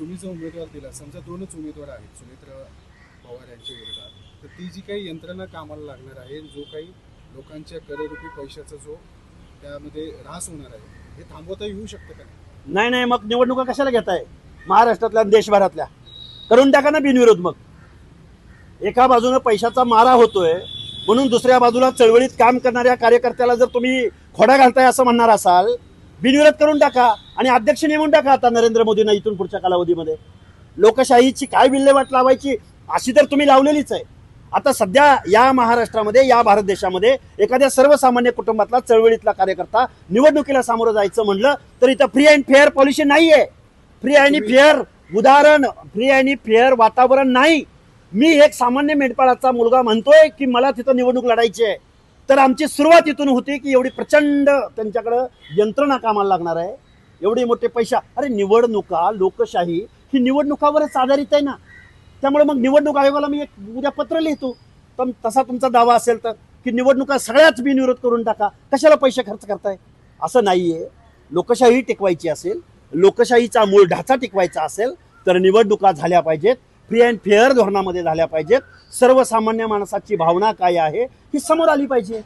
तुम्ही जो उमेदवार दिला, समजा दोनच उमेदवार आहेत सुमित्रा पवार यांच्या विरोधात, तर ती जी काही यंत्रणा कामाला लागणार आहे, जो काही लोकांच्या करोडोपी पैशाचा जो त्यामध्ये ऱ्हास होणार आहे, हे थांबवता येऊ शकतं का? नाही नाही, मग निवडणुका कशाला घेताय? महाराष्ट्रातल्या देशभरातल्या करून टाका ना बिनविरोध. मग एका बाजूने पैशाचा मारा होतोय म्हणून दुसऱ्या बाजूला चळवळीत काम करणाऱ्या कार्यकर्त्याला जर तुम्ही खोडा घालताय असं म्हणणार असाल, बिनविरोध करून टाका आणि अध्यक्ष नेमून टाका आता नरेंद्र मोदींना इथून पुढच्या कालावधीमध्ये. लोकशाहीची काय विल्हेवाट लावायची अशी तर तुम्ही लावलेलीच आहे. आता सध्या या महाराष्ट्रामध्ये, या भारत देशामध्ये एखाद्या सर्वसामान्य कुटुंबातला चळवळीतला कार्यकर्ता निवडणुकीला सामोरं जायचं म्हणलं तर इथं फ्री अँड फेअर पॉलिसी नाहीये. फ्री आणि फेअर उदाहरण, फ्री आणि फेअर वातावरण नाही. मी एक सामान्य मेंढपाळाचा मुलगा म्हणतोय की मला तिथं निवडणूक लढायची आहे, तर आमची सुरुवात इथून होती की एवढी प्रचंड त्यांच्याकडं यंत्रणा कामाला लागणार आहे, एवढे मोठे पैसा. अरे निवडणुका, लोकशाही ही निवडणुकावरच आधारित आहे ना. त्यामुळे मग निवडणूक आयोगाला मी एक उद्या पत्र लिहितो, तर तसा तुमचा दावा असेल तर की निवडणुका सगळ्याच बिनविरोध करून टाका, कशाला पैसे खर्च करताय. असं नाहीये. लोकशाही टिकवायची असेल, लोकशाहीचा मूळ ढाचा टिकवायचा असेल तर निवडणुका झाल्या पाहिजेत, फ्री अँड फेअर धोरणामध्ये झाल्या पाहिजेत. सर्वसामान्य माणसाची भावना काय आहे ही समोर आली पाहिजे.